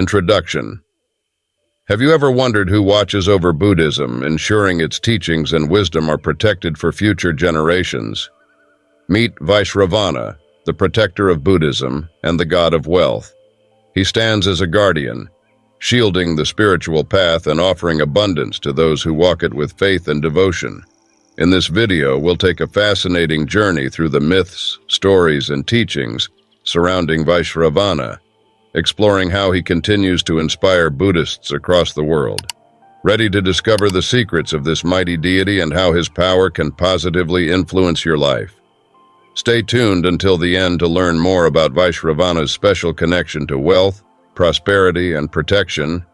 Introduction. Have you ever wondered who watches over Buddhism, ensuring its teachings and wisdom are protected for future generations? Meet Vaiśravaṇa, the protector of Buddhism and the god of wealth. He stands as a guardian, shielding the spiritual path and offering abundance to those who walk it with faith and devotion. In this video, we'll take a fascinating journey through the myths, stories, and teachings surrounding Vaiśravaṇa, exploring how he continues to inspire Buddhists across the world. Ready to discover the secrets of this mighty deity and how his power can positively influence your life? Stay tuned until the end to learn more about Vaiśravaṇa's special connection to wealth, prosperity, and protection.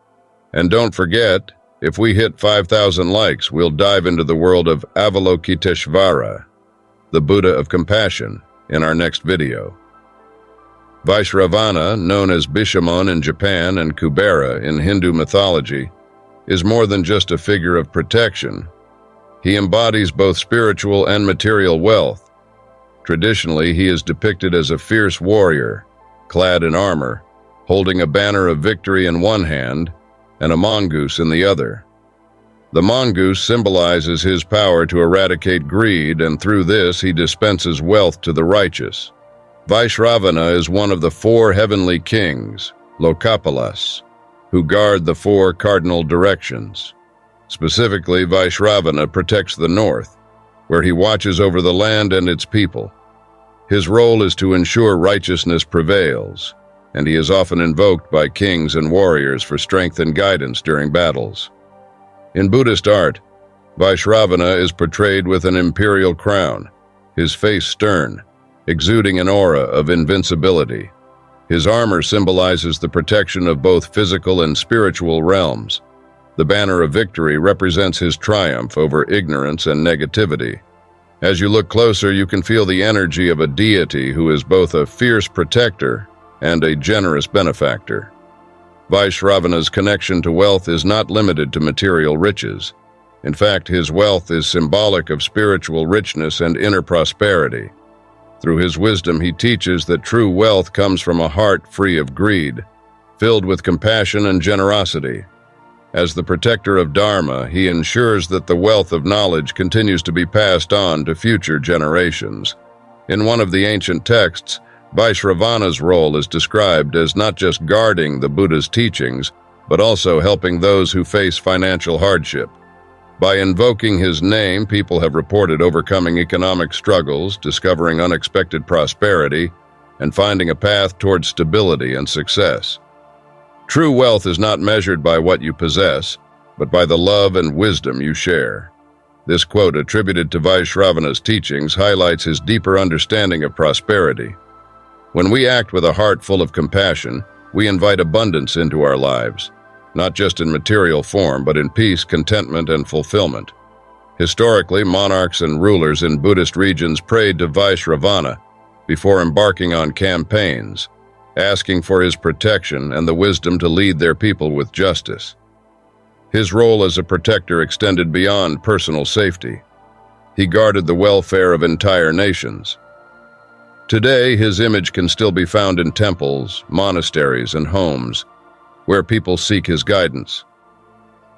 And don't forget, if we hit 5,000 likes, we'll dive into the world of Avalokiteshvara, the Buddha of compassion, in our next video. Vaiśravaṇa, known as Bishamon in Japan and Kubera in Hindu mythology, is more than just a figure of protection. He embodies both spiritual and material wealth. Traditionally, he is depicted as a fierce warrior, clad in armor, holding a banner of victory in one hand and a mongoose in the other. The mongoose symbolizes his power to eradicate greed, and through this he dispenses wealth to the righteous. Vaiśravaṇa is one of the four heavenly kings, Lokapalas, who guard the four cardinal directions. Specifically, Vaiśravaṇa protects the north, where he watches over the land and its people. His role is to ensure righteousness prevails, and he is often invoked by kings and warriors for strength and guidance during battles. In Buddhist art, Vaiśravaṇa is portrayed with an imperial crown, his face stern, exuding an aura of invincibility. His armor symbolizes the protection of both physical and spiritual realms. The banner of victory represents his triumph over ignorance and negativity. As you look closer, you can feel the energy of a deity who is both a fierce protector and a generous benefactor. Vaiśravaṇa's connection to wealth is not limited to material riches. In fact, his wealth is symbolic of spiritual richness and inner prosperity. Through his wisdom, he teaches that true wealth comes from a heart free of greed, filled with compassion and generosity. As the protector of Dharma, he ensures that the wealth of knowledge continues to be passed on to future generations. In one of the ancient texts, Vaiśravaṇa's role is described as not just guarding the Buddha's teachings, but also helping those who face financial hardship. By invoking his name, people have reported overcoming economic struggles, discovering unexpected prosperity, and finding a path towards stability and success. True wealth is not measured by what you possess, but by the love and wisdom you share. This quote, attributed to Vaiśravaṇa's teachings, highlights his deeper understanding of prosperity. When we act with a heart full of compassion, we invite abundance into our lives, not just in material form, but in peace, contentment, and fulfillment. Historically, monarchs and rulers in Buddhist regions prayed to Vaiśravaṇa before embarking on campaigns, asking for his protection and the wisdom to lead their people with justice. His role as a protector extended beyond personal safety. He guarded the welfare of entire nations. Today, his image can still be found in temples, monasteries, and homes, where people seek his guidance.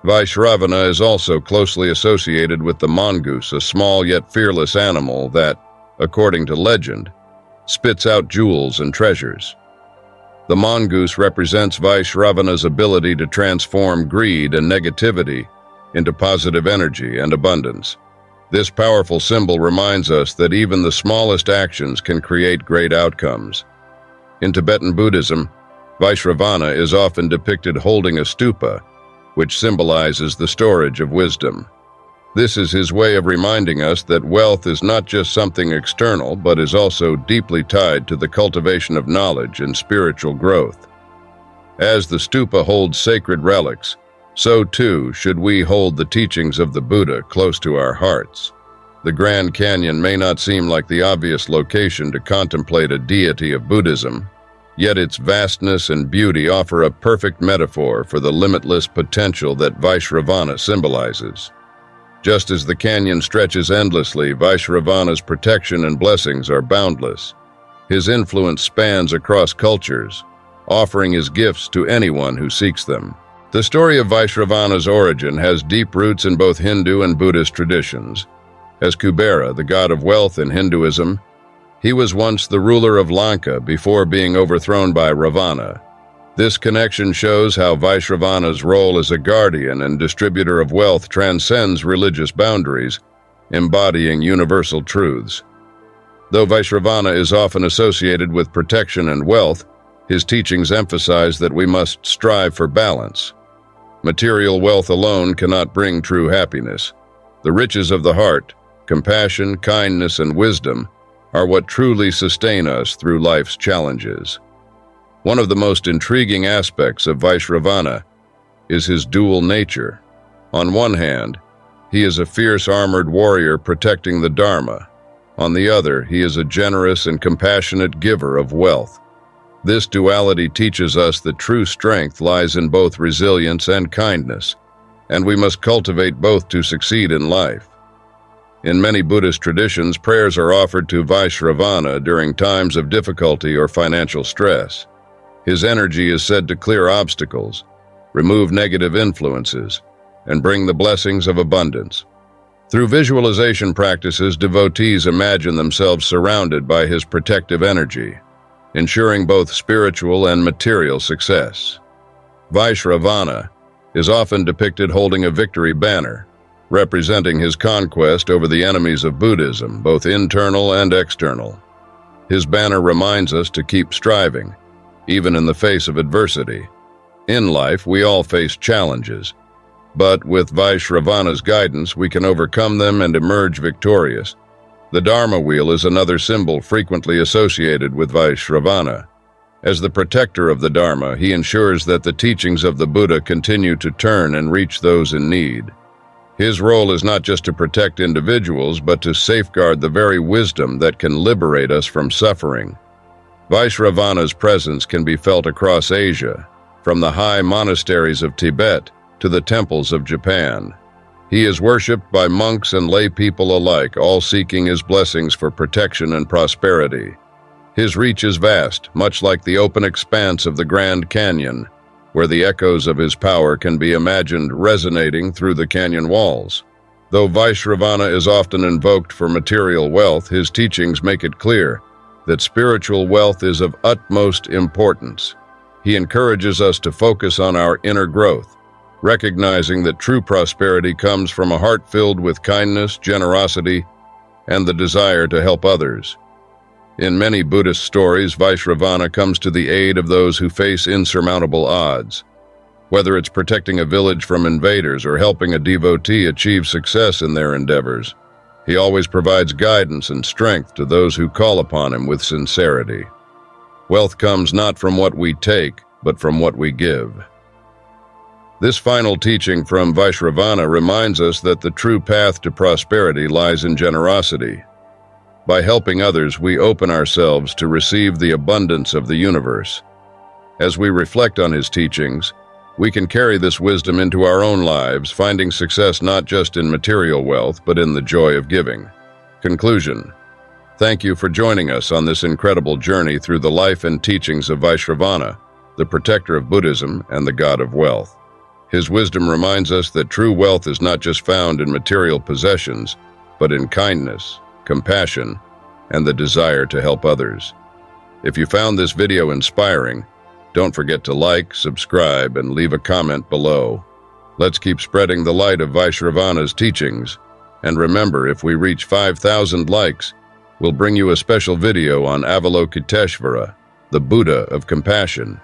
Vaiśravaṇa is also closely associated with the mongoose, a small yet fearless animal that, according to legend, spits out jewels and treasures. The mongoose represents Vaiśravaṇa's ability to transform greed and negativity into positive energy and abundance. This powerful symbol reminds us that even the smallest actions can create great outcomes. In Tibetan Buddhism, Vaiśravaṇa is often depicted holding a stupa, which symbolizes the storage of wisdom. This is his way of reminding us that wealth is not just something external, but is also deeply tied to the cultivation of knowledge and spiritual growth. As the stupa holds sacred relics, so too should we hold the teachings of the Buddha close to our hearts. The Grand Canyon may not seem like the obvious location to contemplate a deity of Buddhism, yet its vastness and beauty offer a perfect metaphor for the limitless potential that Vaiśravaṇa symbolizes. Just as the canyon stretches endlessly, Vaiśravaṇa's protection and blessings are boundless. His influence spans across cultures, offering his gifts to anyone who seeks them. The story of Vaiśravaṇa's origin has deep roots in both Hindu and Buddhist traditions. As Kubera, the god of wealth in Hinduism, he was once the ruler of Lanka before being overthrown by Ravana. This connection shows how Vaiśravaṇa's role as a guardian and distributor of wealth transcends religious boundaries, embodying universal truths. Though Vaiśravaṇa is often associated with protection and wealth, his teachings emphasize that we must strive for balance. Material wealth alone cannot bring true happiness. The riches of the heart, compassion, kindness, and wisdom are what truly sustain us through life's challenges. One of the most intriguing aspects of Vaiśravaṇa is his dual nature. On one hand, he is a fierce armored warrior protecting the Dharma. On the other, he is a generous and compassionate giver of wealth. This duality teaches us that true strength lies in both resilience and kindness, and we must cultivate both to succeed in life. In many Buddhist traditions, prayers are offered to Vaiśravaṇa during times of difficulty or financial stress. His energy is said to clear obstacles, remove negative influences, and bring the blessings of abundance. Through visualization practices, devotees imagine themselves surrounded by his protective energy, ensuring both spiritual and material success. Vaiśravaṇa is often depicted holding a victory banner, representing his conquest over the enemies of Buddhism, both internal and external. His banner reminds us to keep striving, even in the face of adversity. In life, we all face challenges, but with Vaiśravaṇa's guidance, we can overcome them and emerge victorious. The Dharma wheel is another symbol frequently associated with Vaiśravaṇa. As the protector of the Dharma, he ensures that the teachings of the Buddha continue to turn and reach those in need. His role is not just to protect individuals, but to safeguard the very wisdom that can liberate us from suffering. Vaiśravaṇa's presence can be felt across Asia, from the high monasteries of Tibet to the temples of Japan. He is worshipped by monks and lay people alike, all seeking his blessings for protection and prosperity. His reach is vast, much like the open expanse of the Grand Canyon, where the echoes of his power can be imagined resonating through the canyon walls. Though Vaiśravaṇa is often invoked for material wealth, his teachings make it clear that spiritual wealth is of utmost importance. He encourages us to focus on our inner growth, recognizing that true prosperity comes from a heart filled with kindness, generosity, and the desire to help others. In many Buddhist stories, Vaiśravaṇa comes to the aid of those who face insurmountable odds. Whether it's protecting a village from invaders or helping a devotee achieve success in their endeavors, he always provides guidance and strength to those who call upon him with sincerity. Wealth comes not from what we take, but from what we give. This final teaching from Vaiśravaṇa reminds us that the true path to prosperity lies in generosity. By helping others, we open ourselves to receive the abundance of the universe. As we reflect on his teachings, we can carry this wisdom into our own lives, finding success not just in material wealth, but in the joy of giving. Conclusion. Thank you for joining us on this incredible journey through the life and teachings of Vaiśravaṇa, the protector of Buddhism and the god of wealth. His wisdom reminds us that true wealth is not just found in material possessions, but in kindness, compassion, and the desire to help others. If you found this video inspiring, don't forget to like, subscribe, and leave a comment below. Let's keep spreading the light of Vaiśravaṇa's teachings. And remember, if we reach 5,000 likes, we'll bring you a special video on Avalokiteshvara, the Buddha of compassion.